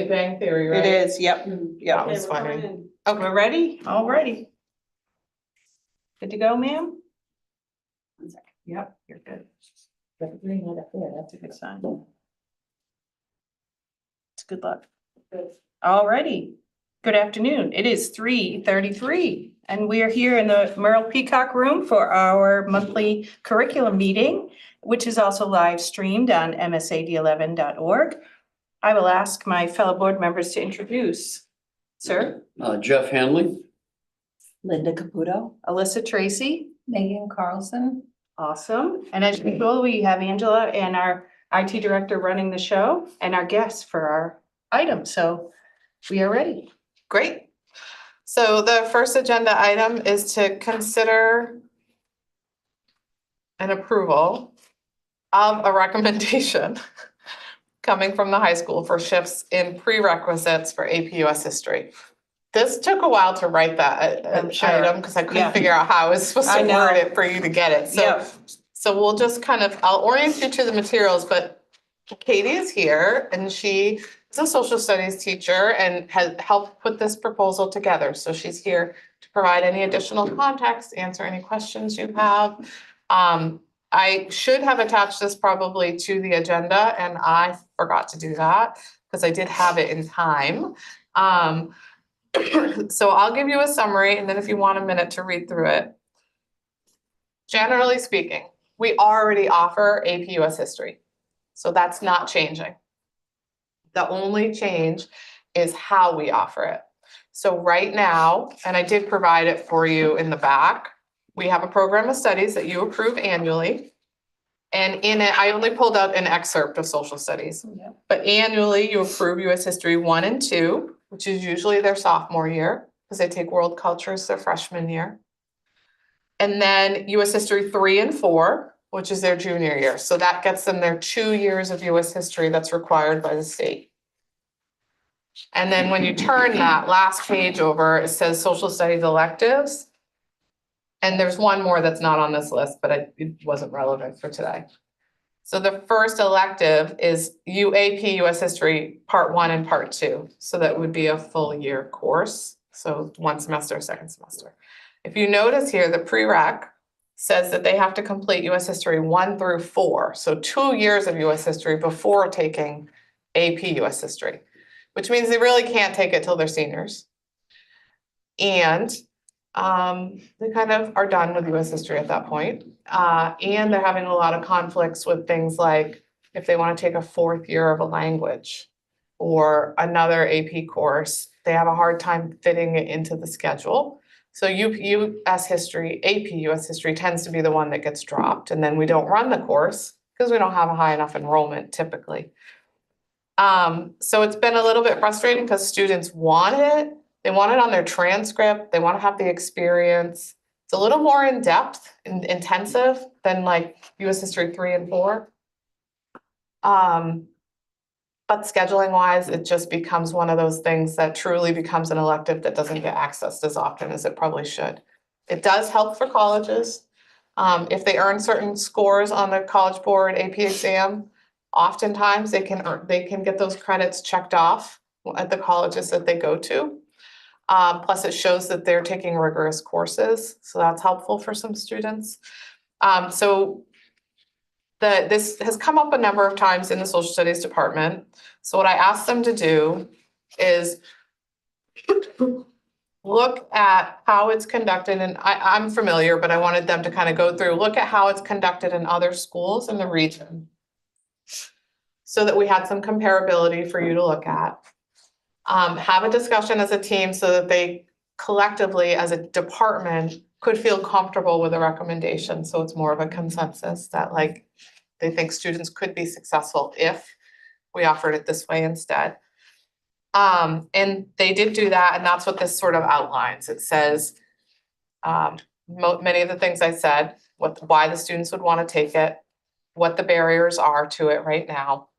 Big Bang Theory, right? It is, yep, That yep. was funny. Okay, we're ready? All ready. Good to go, ma'am? 1 second. Yep, you're good. That's a good sign. It's good luck. All righty. Good afternoon. It is 3:33 and we are here in the Merle Peacock Room for our monthly curriculum meeting, which is also live streamed on MSAD11.org. I will ask my fellow board members to introduce. Sir? Jeff Hanley. Linda Caputo. Alyssa Tracy. Megan Carlson. Awesome. And as usual, we have Angela and our IT director running the show and our guests for our item. So we are ready. Great. So the first agenda item is to consider an approval of a recommendation coming from the high school for shifts in prerequisites for AP US History. This took a while to write that I'm sure. item because I couldn't Yeah. figure out how I was supposed I to know. word it for you to get it. Yep. So we'll just kind of, I'll orient you to the materials, but Katie is here and she is a social studies teacher and has helped put this proposal together. So she's here to provide any additional context, answer any questions you have. I should have attached this probably to the agenda and I forgot to do that because I did have it in time. So I'll give you a summary and then if you want a minute to read through it. Generally speaking, we already offer AP US History, so that's not changing. The only change is how we offer it. So right now, and I did provide it for you in the back, we have a program of studies that you approve annually. And in it, I only pulled out an excerpt of social studies, but annually you approve US History 1 and 2, which is usually their sophomore year, because they take world cultures their freshman year. And then US History 3 and 4, which is their junior year. So that gets them their 2 years of US History that's required by the state. And then when you turn that last page over, it says social studies electives. And there's one more that's not on this list, but it wasn't relevant for today. So the first elective is UAP US History Part 1 and Part 2. So that would be a full year course. So 1 semester, 2nd semester. If you notice here, the prereq says that they have to complete US History 1 through 4. So 2 years of US History before taking AP US History, which means they really can't take it till they're seniors. And they kind of are done with US History at that point. And they're having a lot of conflicts with things like if they want to take a 4th year of a language or another AP course, they have a hard time fitting it into the schedule. So US History, AP US History tends to be the one that gets dropped, and then we don't run the course because we don't have a high enough enrollment typically. So it's been a little bit frustrating because students want it. They want it on their transcript. They want to have the experience. It's a little more in-depth and intensive than like US History 3 and 4. But scheduling wise, it just becomes one of those things that truly becomes an elective that doesn't get accessed as often as it probably should. It does help for colleges. If they earn certain scores on the College Board AP exam, oftentimes they can get those credits checked off at the colleges that they go to. Plus it shows that they're taking rigorous courses, so that's helpful for some students. This has come up a number of times in the social studies department. So what I asked them to do is look at how it's conducted, and I'm familiar, but I wanted them to kind of go through, look at how it's conducted in other schools in the region, so that we had some comparability for you to look at. Have a discussion as a team so that they collectively as a department could feel comfortable with a recommendation. So it's more of a consensus that like they think students could be successful if we offered it this way instead. And they did do that, and that's what this sort of outlines. It says many of the things I said, why the students would want to take it, what the barriers are to it right now.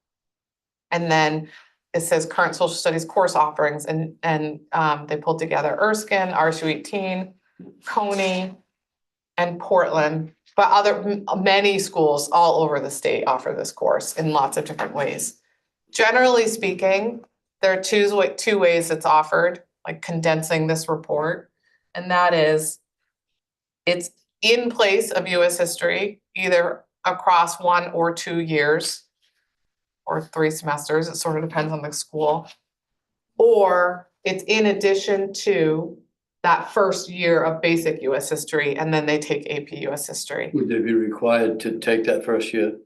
And then it says current social studies course offerings, and they pulled together Erskine, RSU 18, Coney, and Portland, but many schools all over the state offer this course in lots of different ways. Generally speaking, there are two ways it's offered, like condensing this report. And that is, it's in place of US history, either across 1 or 2 years or 3 semesters, it sort of depends on the school. Or it's in addition to that first year of basic US history, and then they take AP US history. Would they be required to take that first year?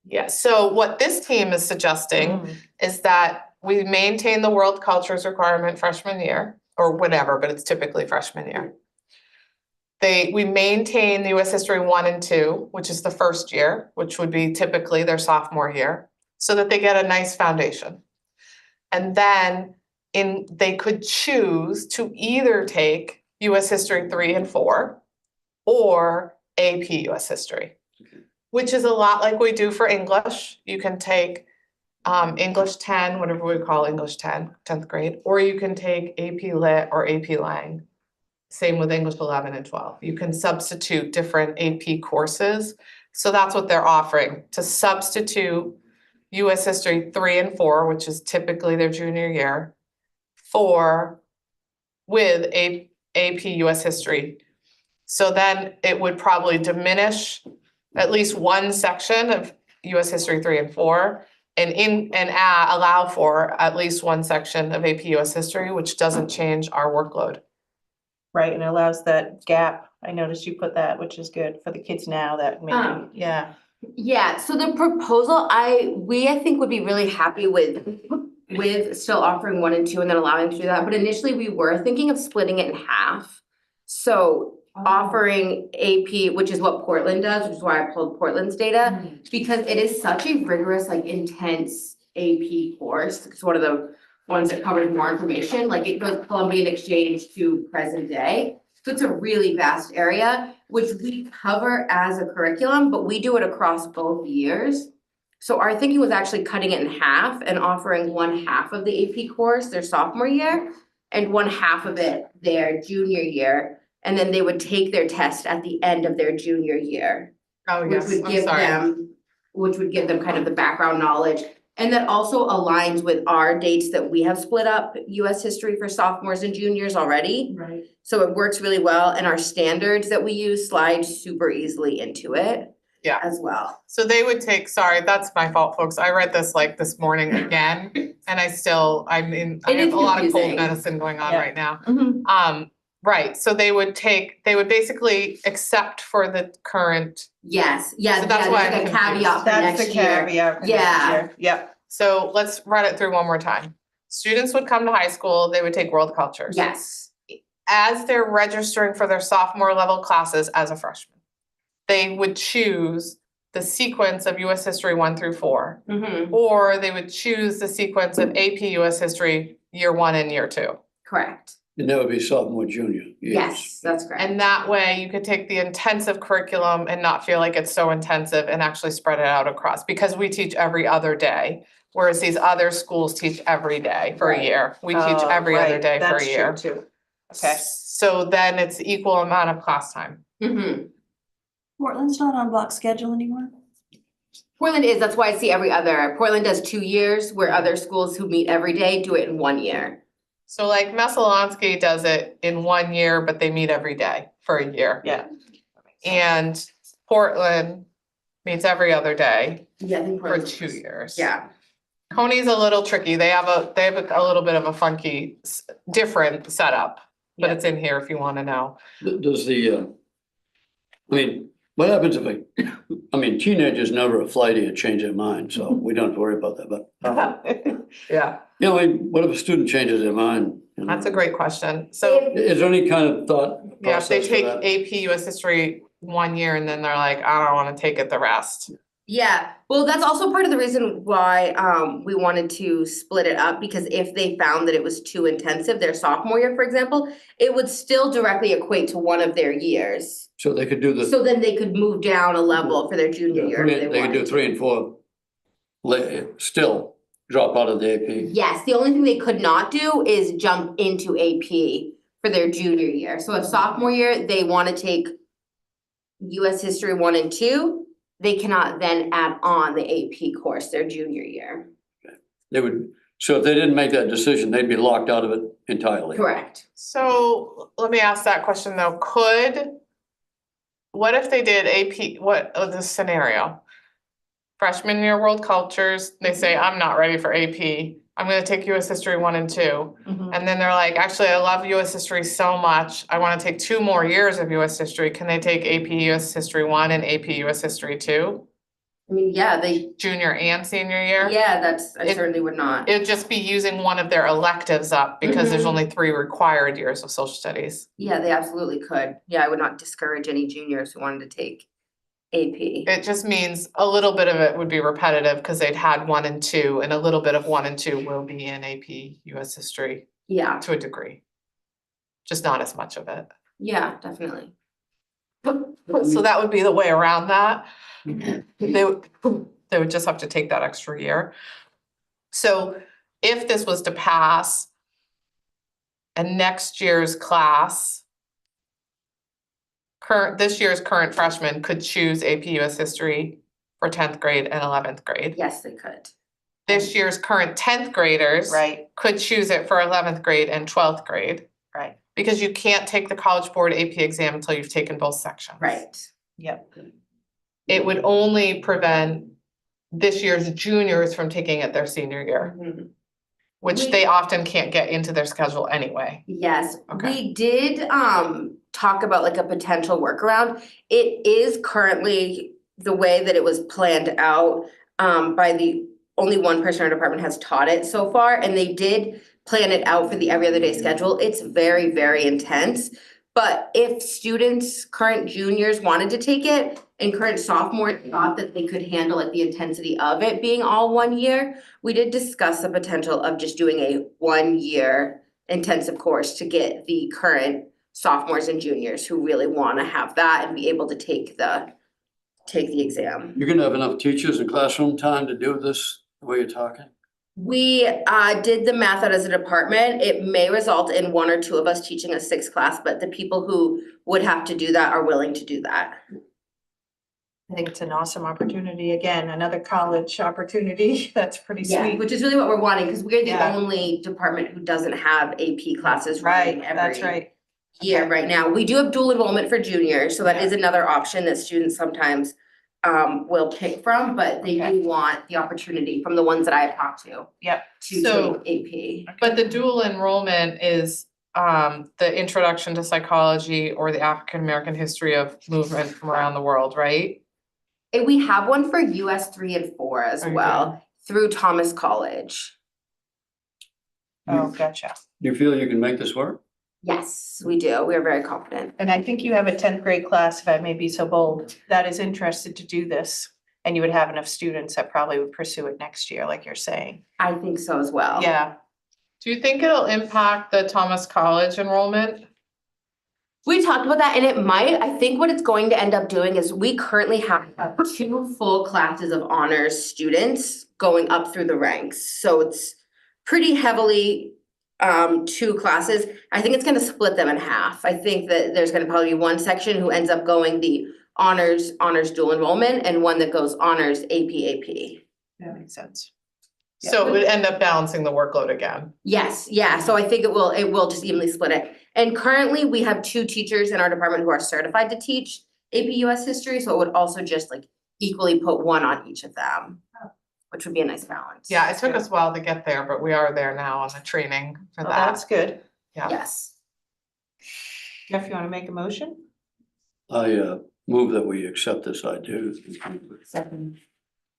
Yes, so what this team is suggesting is that we maintain the world cultures requirement freshman year, or whatever, but it's typically freshman year. We maintain the US History 1 and 2, which is the first year, which would be typically their sophomore year, so that they get a nice foundation. And then they could choose to either take US History 3 and 4 or AP US History, which is a lot like we do for English. You can take English 10, whatever we call English 10, 10th grade, or you can take AP Lit or AP Lang. Same with English 11 and 12. You can substitute different AP courses. So that's what they're offering, to substitute US History 3 and 4, which is typically their junior year, with AP US History. So then it would probably diminish at least one section of US History 3 and 4, and allow for at least one section of AP US History, which doesn't change our workload. Right, and it allows that gap. I noticed you put that, which is good for the kids now that maybe, yeah. Yeah, so the proposal, I think would be really happy with still offering 1 and 2 and then allowing to do that, but initially we were thinking of splitting it in half. So offering AP, which is what Portland does, which is why I pulled Portland's data, because it is such a rigorous, like intense AP course. It's one of the ones that covers more information, like it goes Columbian exchange to present day. So it's a really vast area, which we cover as a curriculum, but we do it across both years. So our thinking was actually cutting it in half and offering 1/2 of the AP course their sophomore year and 1/2 of it their junior year. And then they would take their test at the end of their junior year. Oh, Which yes, would I'm give sorry. them kind of the background knowledge. And that also aligns with our dates that we have split up US history for sophomores and juniors already. Right. So it works really well, and our standards that we use slide super easily into it. Yeah. As well. So they would take, sorry, that's my fault, folks. I read this like this morning again, and I It have is a lot of cold confusing. medicine going on Yeah. right now. Mhm. Right, so they would basically accept for the current, Yes, yeah, So that's yeah, why there's I'm like a caveat for That's the next year. caveat for next Yeah. year. Yep. so let's run it through one more time. Students would come to high school, they would take world cultures. Yes, As they're registering for their sophomore level classes as a freshman, they would choose the sequence of US History 1 through 4, or they would choose the sequence of AP US History year 1 and year 2. correct. And that would be sophomore, junior years. Yes, that's correct. And that way you could take the intensive curriculum and not feel like it's so intensive and actually spread it out across, because we teach every other day. Whereas these other schools teach every day for a Right. year. We teach Oh, every other right. day for a That's true year. too. Okay. So then it's equal amount of class time. Portland's not on block schedule anymore? Portland is, that's why I see every other. Portland does 2 years, where other schools who meet every day do it in 1 year. So like Messalonsky does it in 1 year, but they meet every day for a year. Yeah. And Portland meets every other day Yeah, I think for Portland's 2 years. Yeah, Coney's a little tricky. They have a little bit of a funky, different setup, but Yeah. it's in here if you wanna know. Does what happens if teenagers never a flighty or change their mind, so we don't have to worry about that, but, Yeah, what if a student changes their mind? You know? that's a great question. So, Is there any kind of thought yeah, if they process for take that? AP US History 1 year and then they're like, I don't wanna take it the rest. yeah, well, that's also part of the reason why we wanted to split it up, because if they found that it was too intensive, their sophomore year, for example, it would still directly equate to one of their years. So they could do the, So then they could move down a level for their junior year if they could do wanted. 3 and 4, still drop out of the AP. Yes, the only thing they could not do is jump into AP for their junior year. So if sophomore year, they wanna take US History 1 and 2, they cannot then add on the AP course their junior year. They would So if they didn't make that decision, they'd be locked out of it entirely. Correct. So let me ask that question though, what if they did AP, this scenario? Freshman year world cultures, they say, I'm not ready for AP, I'm gonna take US history 1 and 2. Mhm. And then they're like, actually, I love US history so much, I wanna take 2 more years of US history, can they take AP US history 1 and AP US history 2? I mean, yeah, Junior and senior year? I It- certainly would not. It'd just be using one of their electives up because there's Mhm. only 3 required years of social studies. Yeah, they absolutely could. Yeah, I would not discourage any juniors who wanted to take AP. It just means a little bit of it would be repetitive because they'd had 1 and 2, and a little bit of 1 and 2 will be in AP US history Yeah, to a degree. Just not as much of it. yeah, definitely. So that would be the way around that. They would just have to take that extra year. So if this was to pass and next year's class, this year's current freshmen could choose AP US history for 10th grade and 11th grade. Yes, they could. This year's current 10th graders Right, could choose it for 11th grade and 12th grade. right, Because you can't take the College Board AP exam until you've taken both sections. Right. yep, It would only prevent this year's juniors from taking it their senior year, Mhm. which We- they often can't get into their schedule anyway. Yes, Okay. we did talk about like a potential workaround. It is currently the way that it was planned out by the only one person in our department has taught it so far, and they did plan it out for the every other day schedule. It's very, very intense. But if students, current juniors wanted to take it and current sophomores thought that they could handle like the intensity of it being all 1 year, we did discuss the potential of just doing a 1 year intensive course to get the current sophomores and juniors who really wanna have that and be able to take the exam. You're gonna have enough teachers and classroom time to do this the way you're talking? We did the math out as a department. It may result in 1 or 2 of us teaching a 6th class, but the people who would have to do that are willing to do that. I think it's an awesome opportunity, again, another college opportunity, that's pretty Yeah, sweet. which is really what we're wanting, because we're the Yeah. only department who doesn't have AP classes Right, running that's every right, year right now. We do have dual enrollment for juniors, so that Yeah. is another option that students sometimes will pick from, but they Okay. do want the opportunity from the ones that I have talked to yep, to So- take AP. But the dual enrollment is the introduction to psychology or the African American history of movement from around the world, right? And we have one for US 3 and 4 as Oh, you well, through Thomas College. oh, gotcha. Do you feel you can make this work? Yes, we do. We are very confident. And I think you have a 10th grade class, if I may be so bold, that is interested to do this. And you would have enough students that probably would pursue it next year, like you're saying. I think so as well. Yeah, Do you think it'll impact the Thomas College enrollment? We talked about that and it might. I think what it's going to end up doing is we currently have 2 full classes of honors students going up through the ranks. So it's pretty heavily 2 classes. I think it's gonna split them in half. I think that there's gonna probably be one section who ends up going the honors dual enrollment and one that goes honors AP. that makes sense. So it would end up balancing the workload again. Yes, yeah, so I think it will just evenly split it. And currently, we have 2 teachers in our department who are certified to teach AP US history, so it would also just like equally put 1 on each of them, which would be a nice balance. Yeah, it took us a while to get there, but we are there now on the training for Well, that's that. good. Yeah. Yes. Jeff, you wanna make a motion? I move that we accept this idea.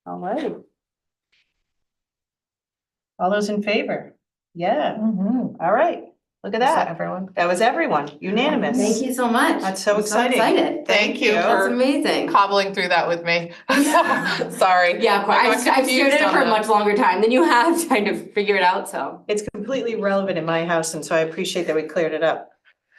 All right. All those in favor? Yeah, all right, look at Is that that. everyone? That was everyone, unanimous. Thank you so much. That's so I'm exciting. excited. Thank you That's for amazing. cobbling through that with me. Sorry. Yeah, of course. I got I've stared confused at it on for a that. much longer time than you have trying to figure it out, so. It's completely irrelevant in my house, and so I appreciate that we cleared it up.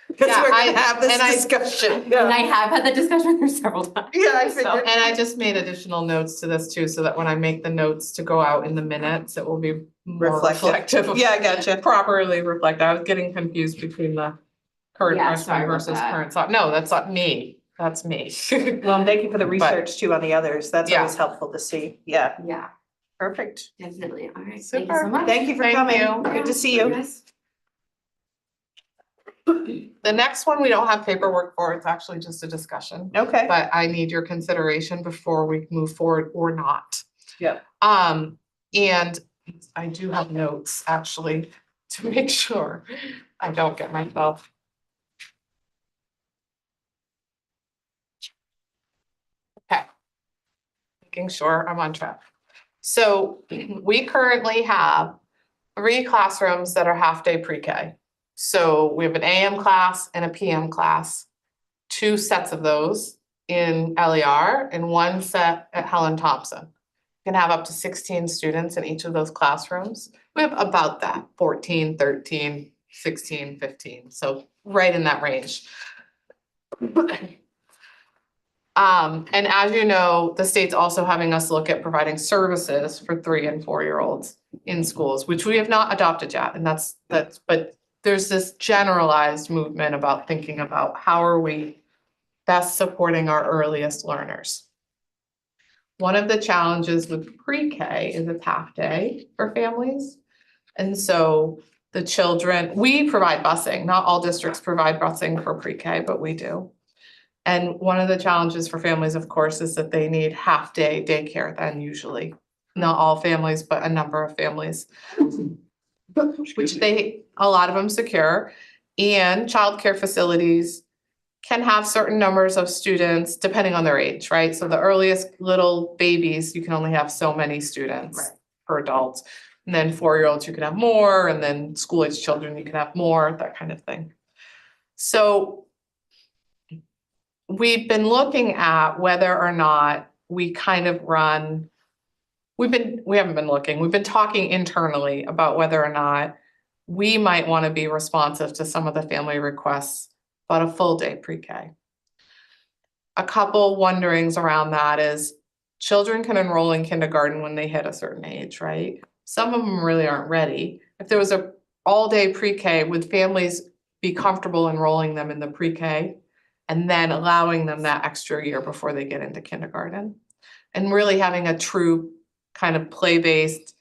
Because Yeah, we're I- gonna have this and I- discussion. And I have had that discussion with her several times. Yeah, I So- figured. And I just made additional notes to this too, so that when I make the notes to go out in the minutes, it will be more reflective. of- Yeah, I gotcha. Properly reflect. I was getting confused between the current Yeah, freshman sorry about versus that. current no, that's not me. That's me. Well, thank you for the research too on the others. That's Yeah. always helpful to see. Yeah. Yeah. Perfect. Definitely. All right. Thank you Super. so much. Thank you for Thank coming. you. Good to see you. Yes. The next one, we don't have paperwork for, it's actually just a discussion, Okay. but I need your consideration before we move forward or not. Yep. And I do have notes actually to make sure I don't get myself. Okay. Making sure I'm on track. So we currently have 3 classrooms that are half-day pre-K. So we have an AM class and a PM class, 2 sets of those in LER and 1 set at Helen Thompson. You can have up to 16 students in each of those classrooms. We have about that, 14, 13, 16, 15, so right in that range. And as you know, the state's also having us look at providing services for 3 and 4-year-olds in schools, which we have not adopted yet, and that's, but there's this generalized movement about thinking about how are we best supporting our earliest learners. One of the challenges with pre-K is it's half day for families. And so the children, we provide busing, not all districts provide busing for pre-K, but we do. And one of the challenges for families, of course, is that they need half-day daycare then usually. Not all families, but a number of families. Which a lot of them secure. And childcare facilities can have certain numbers of students depending on their age, right? So the earliest little babies, you can only have so many students Right. per adult. And then 4-year-olds, you can have more, and then school-age children, you can have more, that kind of thing. So we've been looking at whether or not we kind of run, we haven't been looking, we've been talking internally about whether or not we might want to be responsive to some of the family requests about a full day pre-K. A couple wonderings around that is children can enroll in kindergarten when they hit a certain age, right? Some of them really aren't ready. If there was a all-day pre-K, would families be comfortable enrolling them in the pre-K and then allowing them that extra year before they get into kindergarten? And really having a true kind of play-based,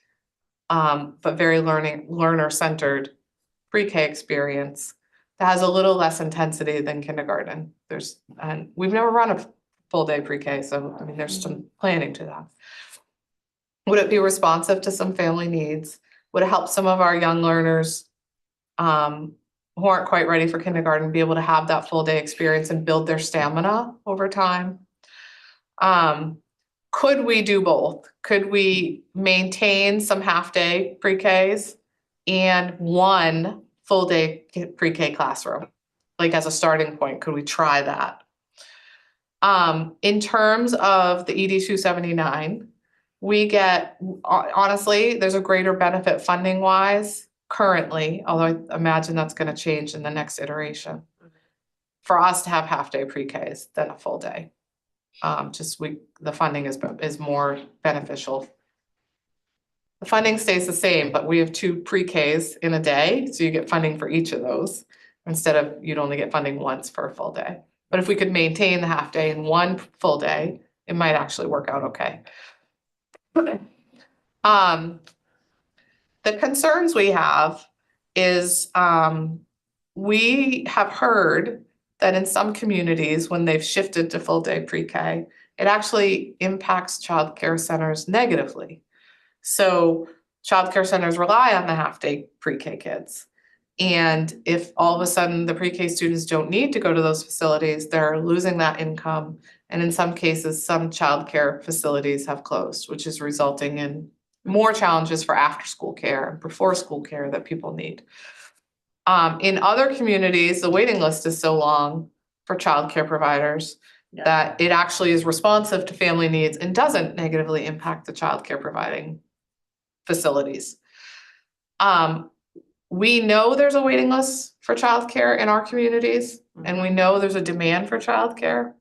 but very learner-centered pre-K experience that has a little less intensity than kindergarten. And we've never run a full day pre-K, so I mean, there's some planning to that. Would it be responsive to some family needs? Would it help some of our young learners who aren't quite ready for kindergarten be able to have that full day experience and build their stamina over time? Could we do both? Could we maintain some half-day pre-Ks and 1 full-day pre-K classroom? Like as a starting point, could we try that? In terms of the ED 279, we get, honestly, there's a greater benefit funding-wise currently, although I imagine that's gonna change in the next iteration, for us to have half-day pre-Ks than a full day. The funding is more beneficial. The funding stays the same, but we have 2 pre-Ks in a day, so you get funding for each of those, instead of you'd only get funding once for a full day. But if we could maintain the half day in 1 full day, it might actually work out okay. The concerns we have is, we have heard that in some communities, when they've shifted to full day pre-K, it actually impacts childcare centers negatively. So childcare centers rely on the half-day pre-K kids. And if all of a sudden the pre-K students don't need to go to those facilities, they're losing that income. And in some cases, some childcare facilities have closed, which is resulting in more challenges for after-school care and before-school care that people need. In other communities, the waiting list is so long for childcare providers that it actually is responsive to family needs and doesn't negatively impact the childcare providing facilities. We know there's a waiting list for childcare in our communities, and we know there's a demand for childcare.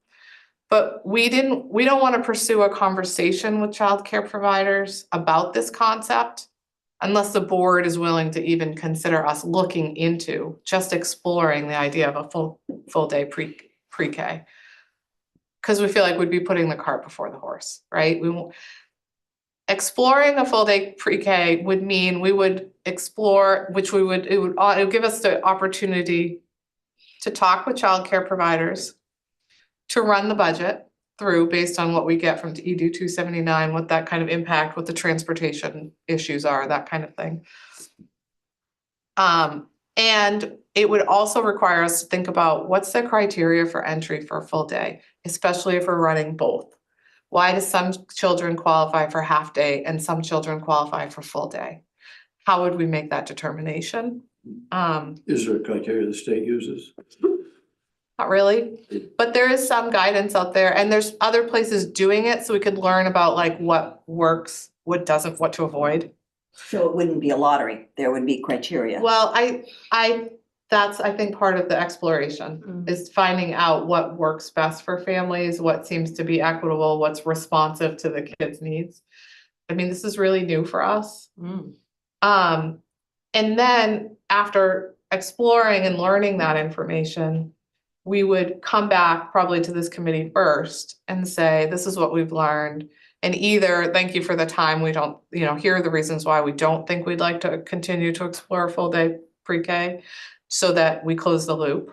But we don't want to pursue a conversation with childcare providers about this concept unless the board is willing to even consider us looking into just exploring the idea of a full day pre-K. Because we feel like we'd be putting the cart before the horse, right? exploring a full day pre-K would mean we would explore, it would give us the opportunity to talk with childcare providers, to run the budget through based on what we get from ED 279, what that kind of impact, what the transportation issues are, that kind of thing. And it would also require us to think about what's the criteria for entry for a full day, especially if we're running both. Why do some children qualify for half day and some children qualify for full day? How would we make that determination? Is there a criteria the state uses? Not really, but there is some guidance out there and there's other places doing it, so we could learn about like what works, what doesn't, what to avoid. So it wouldn't be a lottery, there would be criteria. Well, that's, I think, part of the exploration, is finding out what works best for families, what seems to be equitable, what's responsive to the kids' needs. I mean, this is really new for us. And then after exploring and learning that information, we would come back probably to this committee first and say, this is what we've learned. And either, thank you for the time, we don't, here are the reasons why we don't think we'd like to continue to explore full day pre-K, so that we close the loop.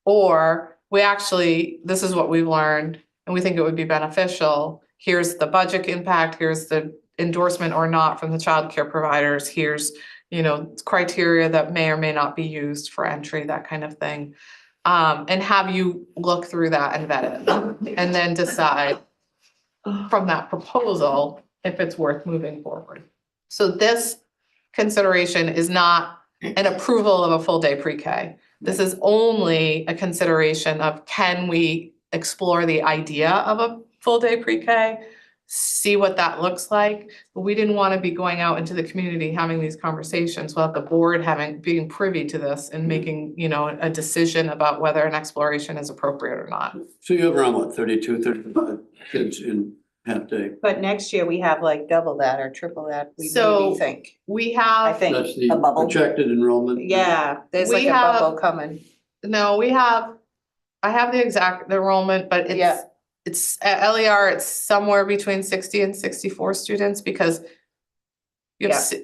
Or we actually, this is what we've learned and we think it would be beneficial. Here's the budget impact, here's the endorsement or not from the childcare providers, here's, criteria that may or may not be used for entry, that kind of thing. And have you look through that and vet it, and then decide from that proposal if it's worth moving forward. So this consideration is not an approval of a full day pre-K. This is only a consideration of, can we explore the idea of a full day pre-K, see what that looks like. But we didn't want to be going out into the community having these conversations without the board being privy to this and making, a decision about whether an exploration is appropriate or not. So you have around, what, 32, 35 kids in half day? But next year we have like double that or triple that, we So- maybe think. We I have, think, That's the A bubble. projected enrollment? yeah, there's like We a have- bubble coming. no, I have the exact enrollment, but Yeah. it's at LER, it's somewhere between 60 and 64 students because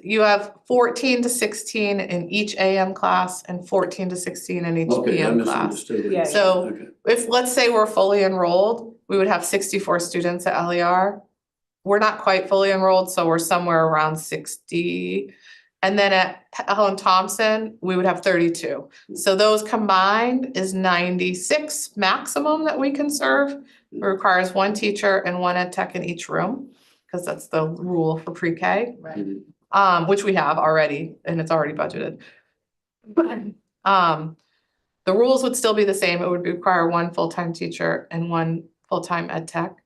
you have 14 to 16 in each AM class and 14 to 16 in each Okay, I PM class. misunderstood. Yeah. So Okay. if, let's say we're fully enrolled, we would have 64 students at LER. We're not quite fully enrolled, so we're somewhere around 60. And then at Helen Thompson, we would have 32. So those combined is 96 maximum that we can serve. It requires one teacher and one ed tech in each room, because that's the rule for pre-K, which we have already, and it's already budgeted. The rules would still be the same. It would require one full-time teacher and one full-time ed tech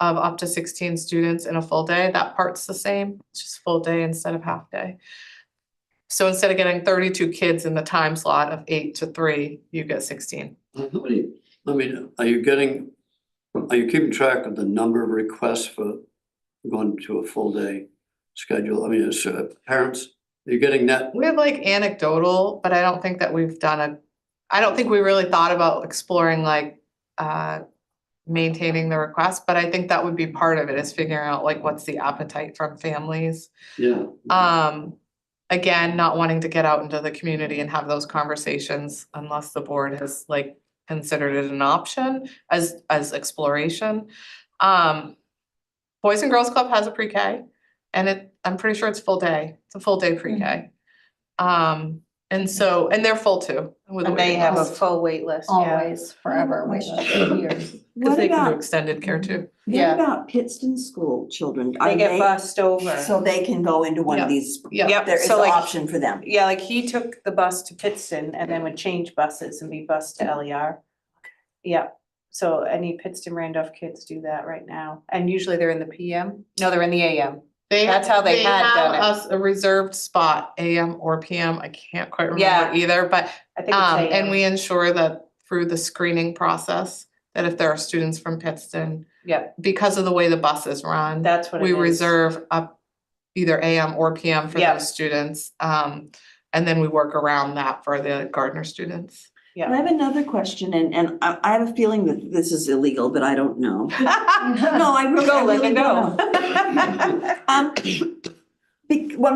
of up to 16 students in a full day. That part's the same, it's just full day instead of half day. So instead of getting 32 kids in the time slot of 8 to 3, you get 16. How many, are you keeping track of the number of requests for going to a full day schedule? I mean, as parents, are you getting that? We have like anecdotal, but I don't think that we've done I don't think we really thought about exploring like maintaining the request, but I think that would be part of it, is figuring out like what's the appetite from families. Yeah. Again, not wanting to get out into the community and have those conversations unless the board has like considered it an option as exploration. Boys and Girls Club has a pre-K and I'm pretty sure it's full day. It's a full day pre-K. And they're full too. With a And they waiting have a list. full wait list, yeah. Always, forever, wait, years. Cause What they can do about, extended care too. Yeah. what about Pittston school children? They Are get bussed over. So they can go into one Yeah. of these, Yeah. Yep, there is so an like, option for them. yeah, like he took the bus to Pittston and then would change buses and be bused to LER. Yeah, so any Pittston Randolph kids do that right now, and usually they're in the PM, no, they're in the AM. That's how they had done it. have us a reserved spot, AM or PM. I can't quite Yeah. remember either, but I think it's AM. and we ensure that through the screening process, that if there are students from Pittston, Yep, because of the way the buses run, that's what it we is. reserve up either AM or PM for Yep. those students. And then we work around that for the Gardner students. Yeah. I have another question, and I have a feeling that this is illegal, but I don't know. No, I really, Go, I really Linda, don't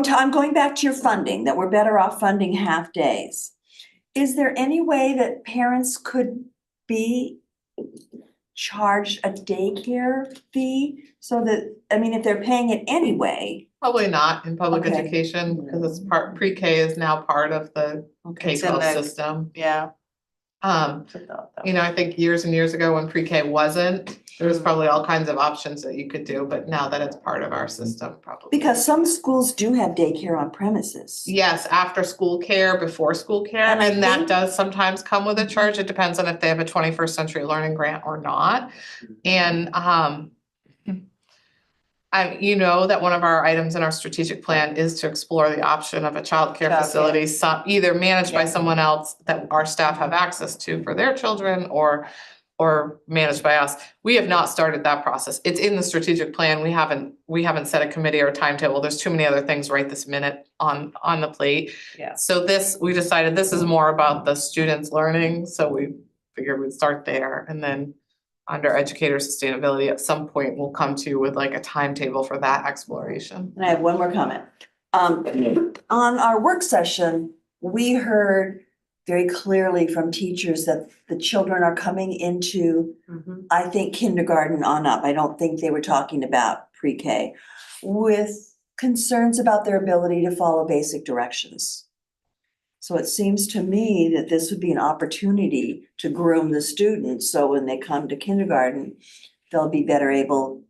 know. I'm going back to your funding, that we're better off funding half days. Is there any way that parents could be charged a daycare fee? So that, I mean, if they're paying it anyway. Probably not in public Okay. education, because it's pre-K is now part of the It's in K-12 the- system. Yeah. You know, I think years and years ago when pre-K wasn't, there was probably all kinds of options that you could do, but now that it's part of our system, probably. Because some schools do have daycare on premises. Yes, after school care, before school care, And I and that think- does sometimes come with a charge. It depends on if they have a 21st century learning grant or not. And you know that one of our items in our strategic plan is to explore the option of a childcare Childcare. facility, either managed by Yeah. someone else that our staff have access to for their children or managed by us. We have not started that process. It's in the strategic plan. We haven't set a committee or a timetable. There's too many other things right this minute on the plate. Yeah. So we decided this is more about the students learning, so we figured we'd start there, and then under educator sustainability, at some point, we'll come to you with like a timetable for that exploration. And I have one more comment. On our work session, we heard very clearly from teachers that the children are coming into, I think, kindergarten on up. I don't think they were talking about pre-K, with concerns about their ability to follow basic directions. So it seems to me that this would be an opportunity to groom the students, so when they come to kindergarten, they'll be better able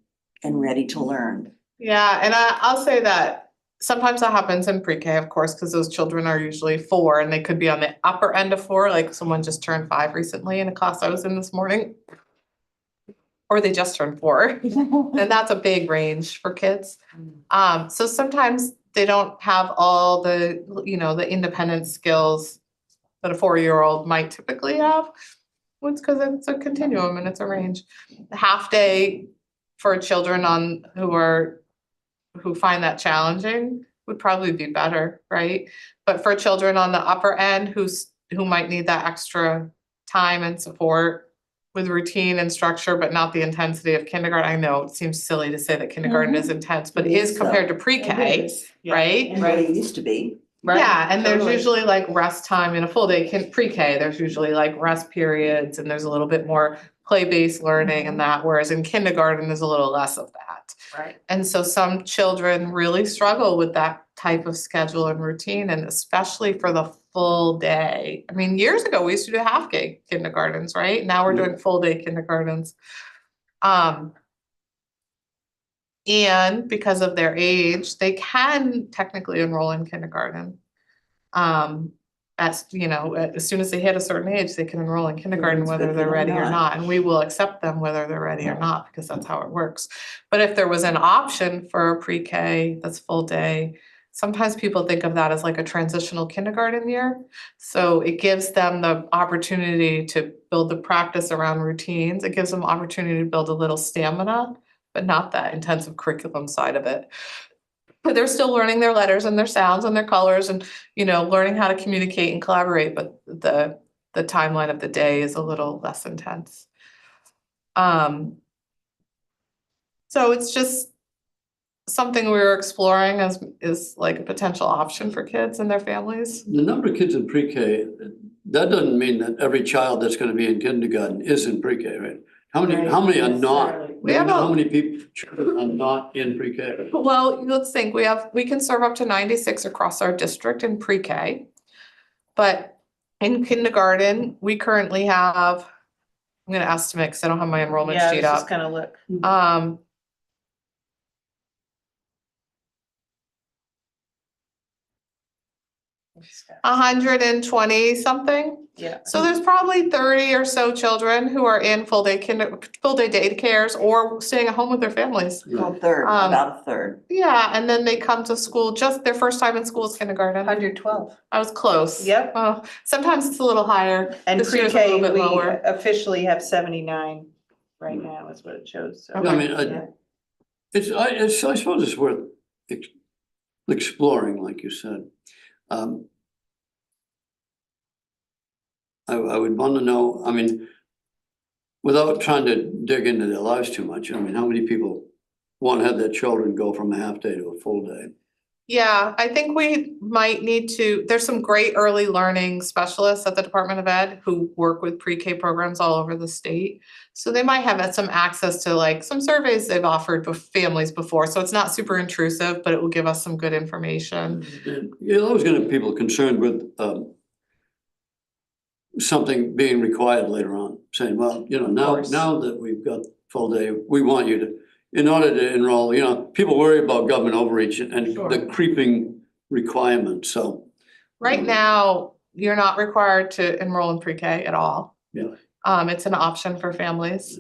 and ready to learn. Yeah, and I'll say that sometimes that happens in pre-K, of course, because those children are usually 4 and they could be on the upper end of 4, like someone just turned 5 recently in a class I was in this morning. Or they just turned 4, and that's a big range for kids. So sometimes they don't have all the, the independent skills that a 4-year-old might typically have. It's because it's a continuum and it's a range. The half day for children who find that challenging would probably be better, right? But for children on the upper end who might need that extra time and support with routine and structure, but not the intensity of kindergarten. I know it seems silly to say that kindergarten is intense, but it It is is, compared to though. pre-K, Yeah. right? And what it used to be. Yeah, and there's totally. usually like rest time in a full day pre-K, there's usually like rest periods and there's a little bit more play-based learning and that, whereas in kindergarten, there's a little less of that. Right. And so some children really struggle with that type of schedule and routine, and especially for the full day. I mean, years ago, we used to do half day kindergartens, right? Now we're doing full day kindergartens. And because of their age, they can technically enroll in kindergarten. As soon as they hit a certain age, they can enroll in kindergarten It's whether good they're for them ready or or not. not, and we will accept them whether they're ready or not, because that's how it works. But if there was an option for a pre-K that's full day, sometimes people think of that as like a transitional kindergarten year. So it gives them the opportunity to build the practice around routines. It gives them opportunity to build a little stamina, but not that intensive curriculum side of it. But they're still learning their letters and their sounds and their colors and, learning how to communicate and collaborate, but the timeline of the day is a little less intense. So it's just something we were exploring is like a potential option for kids and their families. The number of kids in pre-K, that doesn't mean that every child that's gonna be in kindergarten is in pre-K, right? How many are not? We have How many children are not in pre-K? Well, let's think, we can serve up to 96 across our district in pre-K. But in kindergarten, we currently have, I'm gonna estimate because I don't have my enrollment Yeah, I sheet was just up. gonna look. 120 something. Yeah. So there's probably 30 or so children who are in full day daycares or staying at home with their families. Well, third, about a third. Yeah, and then they come to school, just their first time in school is kindergarten. 112. I was close. Yep. Oh, sometimes it's a little higher. And This year's a pre-K, little bit we lower. officially have 79 right now is what it shows, so. I mean, Yeah. I suppose it's worth exploring, like you said. I would want to know, I mean, without trying to dig into their lives too much, I mean, how many people want to have their children go from a half day to a full day? Yeah, I think we might need to, there's some great early learning specialists at the Department of Ed who work with pre-K programs all over the state. So they might have some access to like some surveys they've offered with families before, so it's not super intrusive, but it will give us some good information. And you're always gonna have people concerned with something being required later on, saying, well, you know, course. now that we've got full day, we want you to, in order to enroll, you know, people worry about government overreach and Sure. the creeping requirements, so. Right now, you're not required to enroll in pre-K at all. Yeah. It's an option for families.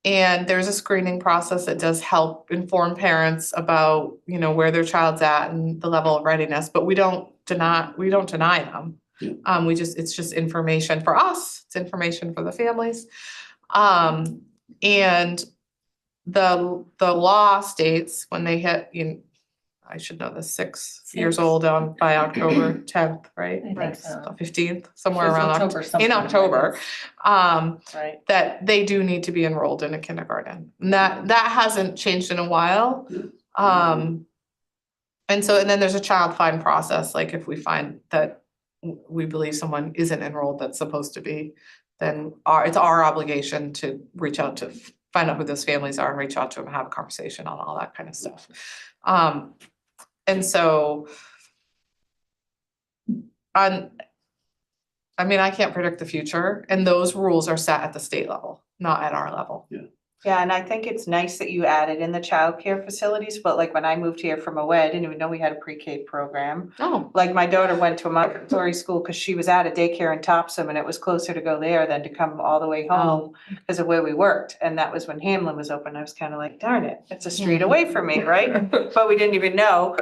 And there's a screening process that does help inform parents about, you know, where their child's at and the level of readiness, but we don't deny them. Yeah. It's just information for us, it's information for the families. And the law states when they hit, I should know this, 6 years 6. old by October 10th, right? I think so. 15th, somewhere It's around October in sometime, I October. guess. Right. That they do need to be enrolled in a kindergarten. And that hasn't changed in a while. And then there's a child find process, like if we find that we believe someone isn't enrolled that's supposed to be, then it's our obligation to reach out to find out who those families are and reach out to them and have a conversation on all that kind of stuff. And so I mean, I can't predict the future, and those rules are set at the state level, not at our level. Yeah, and I think it's nice that you added in the childcare facilities, but like when I moved here from Away, I didn't even know we had a pre-K program. Oh, Like my daughter went to a Montessori school because she was at a daycare in Topsom and it was closer to go there than to come all the way home because of where we worked. And that was when Hamlin was open. I was kind of like, darn it, it's a street away from me, right? But we didn't even know.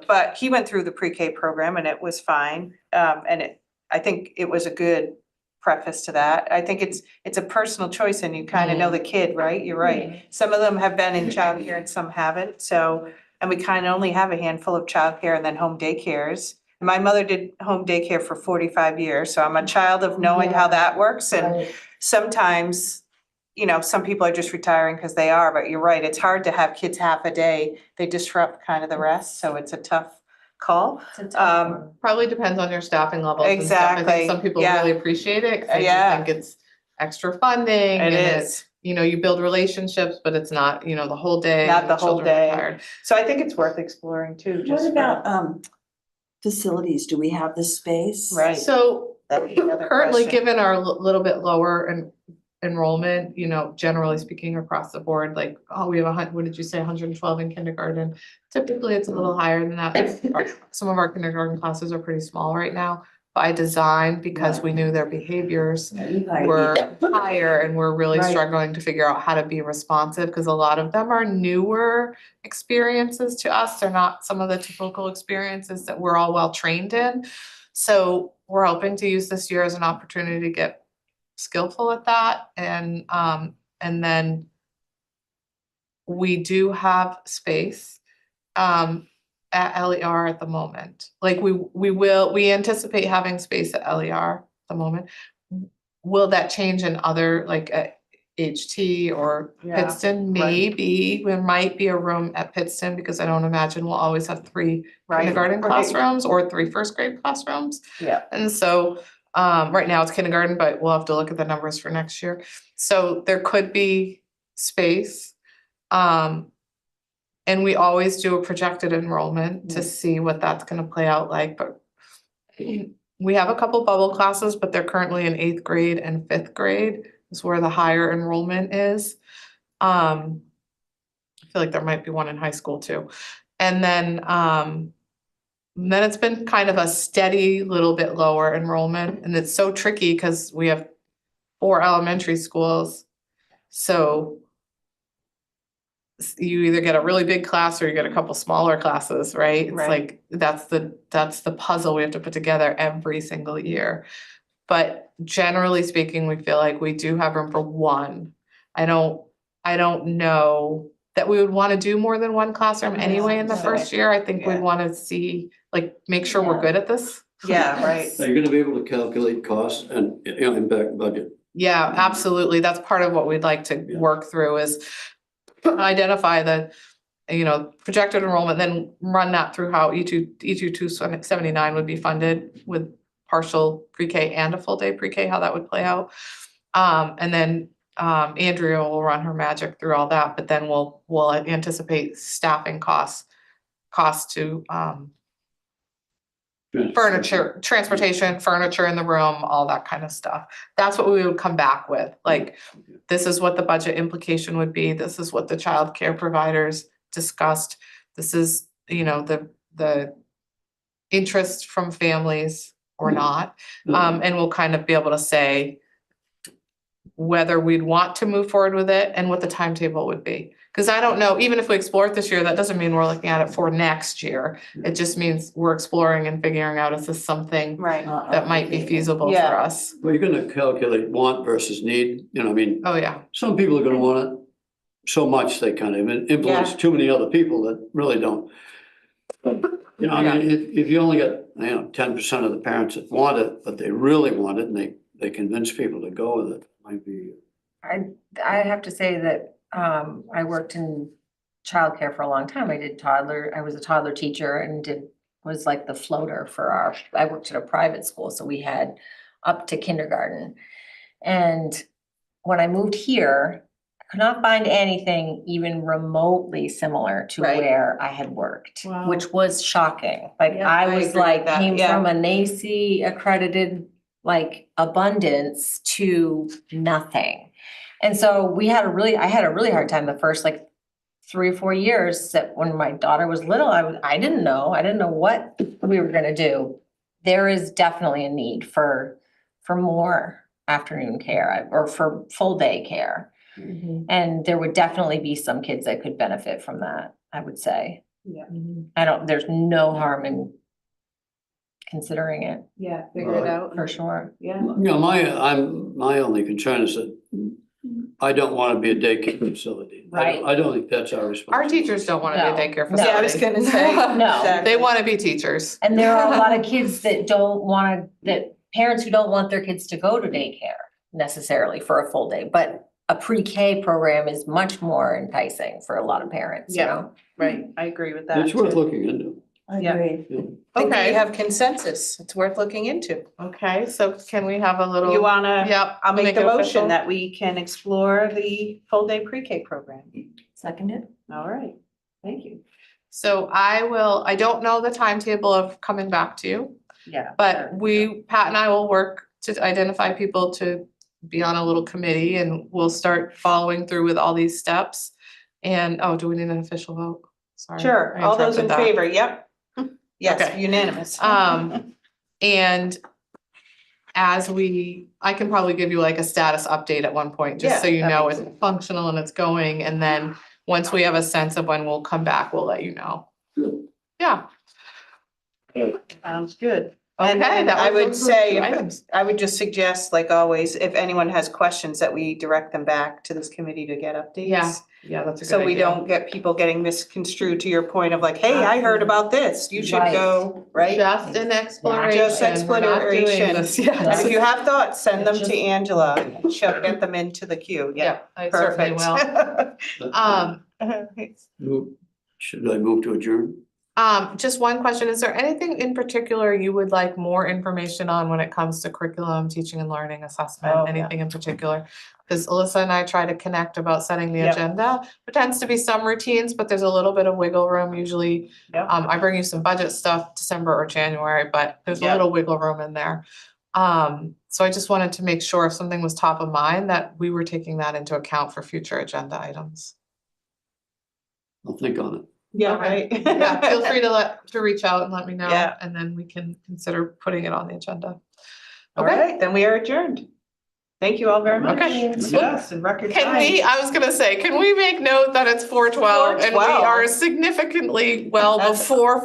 But he went through the pre-K program and it was fine. I think it was a good preface to that. I think it's a personal choice and you kind of know the kid, right? You're right. Some of them have been in childcare and some haven't, so, and we kind of only have a handful of childcare and then home daycares. My mother did home daycare for 45 years, so I'm a child of knowing how that works, and Right. sometimes, you know, some people are just retiring because they are, but you're right, it's hard to have kids half a day. They disrupt kind of the rest, so it's a tough call. It's a tough one. probably depends on your staffing levels and stuff. I Exactly, think some people yeah. really appreciate it, cause they Yeah. just think it's extra funding It and is. you know, you build relationships, but it's not, you know, the whole day. Not and the whole children are day. tired. So I think it's worth exploring too, What just for, about facilities? Do we have the space? right. So That'd be the other currently, question. given our little bit lower enrollment, you know, generally speaking across the board, like, we have what did you say, 112 in kindergarten? Typically, it's a little higher than that. Some of our kindergarten classes are pretty small right now by design because we knew their behaviors were higher and we're really Right. struggling to figure out how to be responsive because a lot of them are newer experiences to us. They're not some of the typical experiences that we're all well trained in. So we're hoping to use this year as an opportunity to get skillful at that, and then we do have space at LER at the moment. Like we anticipate having space at LER at the moment. Will that change in other, like at HT or Yeah, Pittston? Maybe there might be a room at Pittston because I don't imagine we'll always have 3 Right, kindergarten right. classrooms or 3 first grade classrooms. Yeah. And so right now it's kindergarten, but we'll have to look at the numbers for next year. So there could be space. And we always do a projected enrollment to see what that's gonna play out like, but we have a couple bubble classes, but they're currently in 8th grade and 5th grade is where the higher enrollment is. I feel like there might be one in high school too. And then it's been kind of a steady little bit lower enrollment, and it's so tricky because we have 4 elementary schools. So you either get a really big class or you get a couple smaller classes, right? It's Right. like, that's the puzzle we have to put together every single year. But generally speaking, we feel like we do have room for 1. I don't know that we would wanna do more than 1 classroom anyway in the Yeah. first year. I think we'd Yeah. wanna see, like, make sure we're Yeah. good at this Yeah, right. Are you gonna be able to calculate costs and, impact budget? Yeah, absolutely. That's part of what we'd like to Yeah. work through is identify the, projected enrollment, then run that through how E2 279 would be funded with partial pre-K and a full day pre-K, how that would play out. And then Andrea will run her magic through all that, but then we'll anticipate staffing costs to furniture, transportation, furniture in the room, all that kind of stuff. That's what we would come back with, like, this is what the budget implication would be, this is what the childcare providers discussed, this is, the interest from families or not. And we'll kind of be able to say whether we'd want to move forward with it and what the timetable would be. Because I don't know, even if we explore it this year, that doesn't mean we're looking at it for next year. It just means we're exploring and figuring out, is this something Right. that might be feasible for Yeah. us? Well, you're gonna calculate want versus need, Oh, yeah. some people are gonna want it so much they kind of influence too many other people that really don't. If you only got, 10% of the parents that want it, but they really want it and they convince people to go with it, might be. I have to say that I worked in childcare for a long time. I was a toddler teacher and was like the floater I worked at a private school, so we had up to kindergarten. And when I moved here, I could not find anything even remotely similar to Right. where I had worked, Wow. which was shocking. Like Yeah, I I was agree like, with that, came yeah. from a NACE accredited like abundance to nothing. And so I had a really hard time the first like 3 or 4 years that when my daughter was little, I didn't know what we were gonna do. There is definitely a need for more afternoon care or for full day care. And there would definitely be some kids that could benefit from that, I would say. Yeah. There's no harm in considering it, Yeah, figure it out. for sure. Yeah. My only concern is that I don't wanna be a daycare facility. Right. I don't think that's our responsibility. Our teachers don't want to be a daycare No. facility. Yeah, I was gonna say. No. exactly. They want to be teachers. And there are a lot of kids that parents who don't want their kids to go to daycare necessarily for a full day, but a pre-K program is much more enticing for a lot of parents, you Yeah. know? Right, I agree with that. It's worth too. looking into. I Yeah. agree. I think Okay. we have consensus. It's worth looking into. Okay, so can we have a little? You wanna? Yep. I'll make the it motion official. that we can explore the full day pre-K program. Seconded? All right, thank you. So I don't know the timetable of coming back to you, Yeah. but Pat and I will work to identify people to be on a little committee and we'll start following through with all these steps. And, do we need an official vote? Sorry. Sure, I all those in interrupted that. favor, yep. Yes, Okay. unanimous. And I can probably give you like a status update at one point, just so Yeah, you that'd know be it's functional and it's going, and then once we have a sense of when we'll come back, we'll let you know. Yeah, Sounds good. okay, And that I was would those say, two items. I would just suggest, like always, if anyone has questions, that we direct them back to this committee to get updates. Yeah, that's a good So we idea. don't get people getting misconstrued to your point of like, hey, I heard about this, you should Right. go, right? Just an exploration. Just We're not doing exploration. this And yet. if you have thoughts, send them Just- to Angela, she'll get them into the queue, yeah, Yeah, I certainly perfect. will. Should I move to adjourn? Just one question, is there anything in particular you would like more information on when it comes to curriculum, teaching and learning, Oh, assessment, yeah. anything in particular? Because Alyssa and I try to connect about setting the Yep. agenda. There tends to be some routines, but there's a little bit of wiggle room usually. Yep. I bring you some budget stuff December or January, but there's a Yep. little wiggle room in there. So I just wanted to make sure if something was top of mind, that we were taking that into account for future agenda items. I'll think on it. Yeah, Okay. right. Yeah, feel free to reach out and let me know, Yeah. and then we can consider putting it on the agenda. All Okay. right, then we are adjourned. Thank you all very much. Okay. Yes, in record time. I was gonna say, can we make note that it's 4:12 and we 4:12? are significantly well That's- before